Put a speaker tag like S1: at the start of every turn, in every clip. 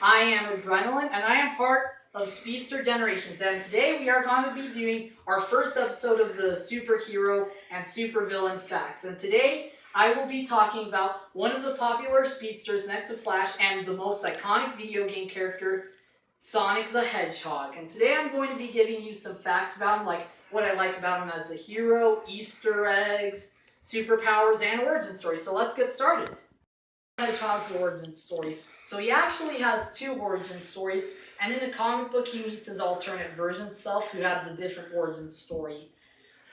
S1: I am Adrenaline, and I am part of Speedster Generations. And today we are going to be doing our first episode of the superhero and supervillain facts. And today I will be talking about one of the popular speedsters next to Flash and the most iconic video game character, Sonic the Hedgehog. And today I'm going to be giving you some facts about him, like what I like about him as a hero, Easter eggs, superpowers, and origin story. So let's get started. Hedgehog's origin story. So he actually has two origin stories, and in the comic book he meets his alternate version self who had the different origin story.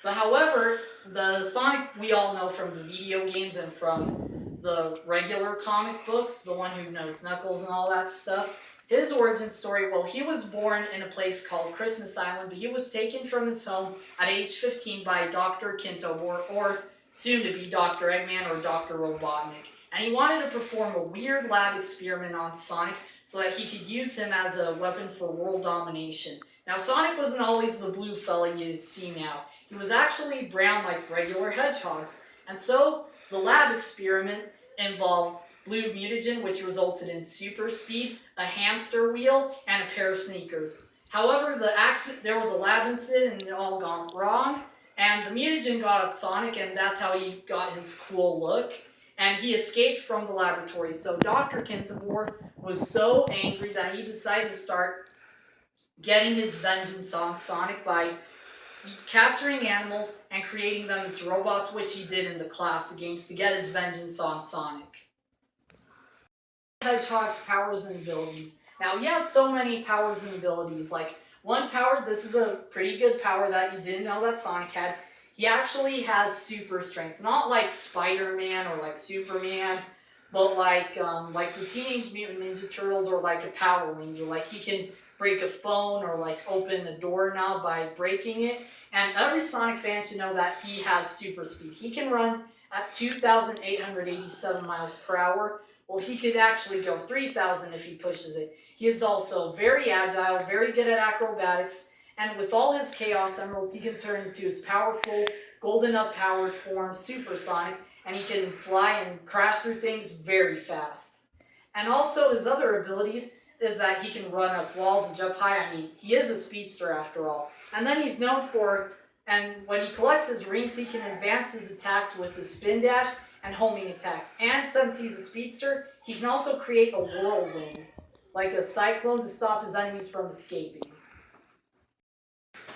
S1: But however, the Sonic we all know from the video games and from the regular comic books, the one who knows Knuckles and all that stuff, his origin story, well, he was born in a place called Christmas Island, but he was taken from his home at age 15 by Dr. Kinto, or soon to be Dr. Eggman or Dr. Robotnik. And he wanted to perform a weird lab experiment on Sonic so that he could use him as a weapon for world domination. Now, Sonic wasn't always the blue fella you see now. He was actually brown like regular hedgehogs. And so, the lab experiment involved blue mutagen, which resulted in super speed, a hamster wheel, and a pair of sneakers. However, there was a lab incident and it all gone wrong, and the mutagen got at Sonic, and that's how he got his cool look. And he escaped from the laboratory. So Dr. Kintabor was so angry that he decided to start getting his vengeance on Sonic by capturing animals and creating them into robots, which he did in the classic games to get his vengeance on Sonic. Hedgehog's powers and abilities. Now, he has so many powers and abilities. Like, one power, this is a pretty good power that you didn't know that Sonic had. He actually has super strength, not like Spider-Man or like Superman, but like the Teenage Mutant Ninja Turtles or like a Power Ranger. Like, he can break a phone or like open a doorknob by breaking it. And every Sonic fan should know that he has super speed. He can run at 2,887 miles per hour. Well, he could actually go 3,000 if he pushes it. He is also very agile, very good at acrobatics, and with all his Chaos Emeralds, he can turn into his powerful, golden up-powered form, Super Sonic, and he can fly and crash through things very fast. And also his other abilities is that he can run up walls and jump high. I mean, he is a speedster after all. And then he's known for, and when he collects his rings, he can advance his attacks with his spin dash and homing attacks. And since he's a speedster, he can also create a whirlwind, like a cyclone, to stop his enemies from escaping.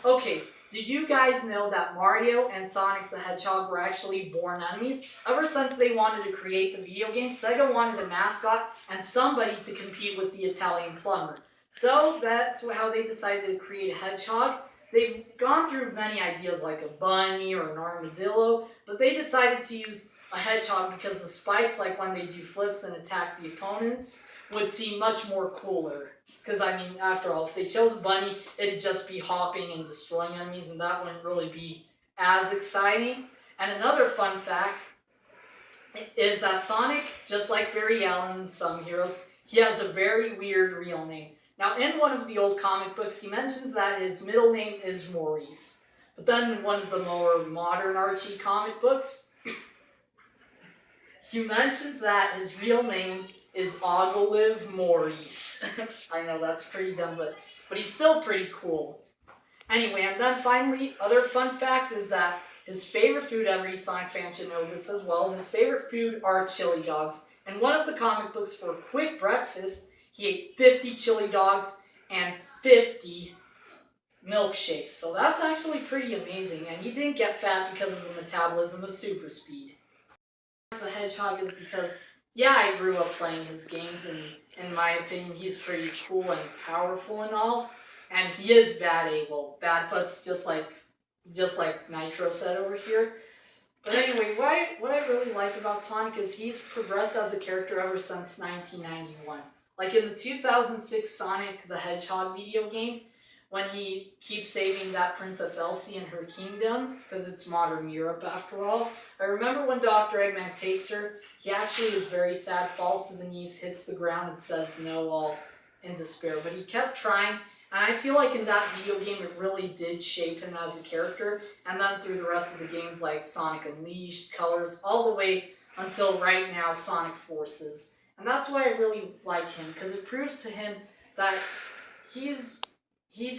S1: Okay, did you guys know that Mario and Sonic the Hedgehog were actually born enemies? Ever since they wanted to create the video game, Sega wanted a mascot and somebody to compete with the Italian plumber. So that's how they decided to create a hedgehog. They've gone through many ideas like a bunny or an armadillo, but they decided to use a hedgehog because the spikes, like when they do flips and attack the opponents, would seem much more cooler. Because, I mean, after all, if they chose a bunny, it'd just be hopping and destroying enemies, and that wouldn't really be as exciting. And another fun fact is that Sonic, just like Barry Allen and some heroes, he has a very weird real name. Now, in one of the old comic books, he mentions that his middle name is Maurice. But then in one of the more modern Archie comic books, he mentions that his real name is Ogolive Maurice. I know that's pretty dumb, but he's still pretty cool. Anyway, and then finally, other fun fact is that his favorite food, every Sonic fan should know this as well, his favorite food are chili dogs. In one of the comic books, for a quick breakfast, he ate 50 chili dogs and 50 milkshakes. So that's actually pretty amazing, and he didn't get fat because of the metabolism of super speed. The Hedgehog is because, yeah, I grew up playing his games, and in my opinion, he's pretty cool and powerful and all. And he is bad putts, just like Nitro said over here. But anyway, what I really like about Sonic is he's progressed as a character ever since 1991. Like in the 2006 Sonic the Hedgehog video game, when he keeps saving that Princess Elsie and her kingdom, because it's modern Europe after all. I remember when Dr. Eggman takes her, he actually is very sad, falls to the knees, hits the ground, and says no, all in despair. But he kept trying, and I feel like in that video game it really did shape him as a character, and then through the rest of the games like Sonic Unleashed, Colors, all the way until right now Sonic Forces. And that's why I really like him, because it proves to him that he's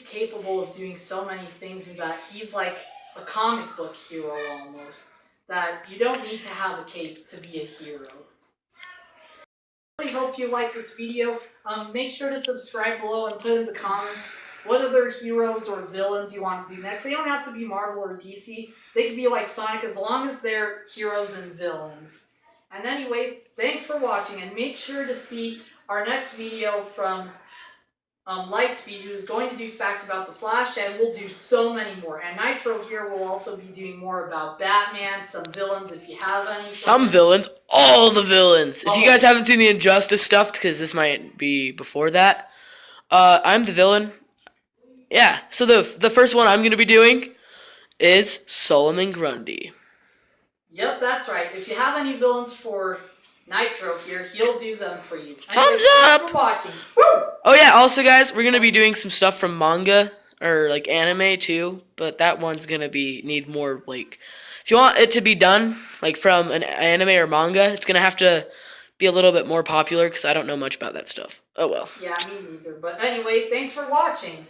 S1: capable of doing so many things, and that he's like a comic book hero almost. That you don't need to have a cape to be a hero. I really hope you like this video. Make sure to subscribe below and put in the comments what other heroes or villains you want to do next. They don't have to be Marvel or DC. They could be like Sonic, as long as they're heroes and villains. And anyway, thanks for watching, and make sure to see our next video from Lightspeed, who is going to do facts about the Flash, and we'll do so many more. And Nitro here will also be doing more about Batman, some villains if you have any.
S2: Some villains, all the villains. If you guys haven't seen the Injustice stuff, because this might be before that, I'm the villain. Yeah, so the first one I'm going to be doing is Solomon Grundy.
S1: Yep, that's right. If you have any villains for Nitro here, he'll do them for you.
S2: Thumbs up!
S1: Thanks for watching. Woo!
S2: Oh yeah, also guys, we're going to be doing some stuff from manga, or like anime too, but that one's going to need more, like, if you want it to be done, like from an anime or manga, it's going to have to be a little bit more popular, because I don't know much about that stuff. Oh well.
S1: Yeah, me neither. But anyway, thanks for watching.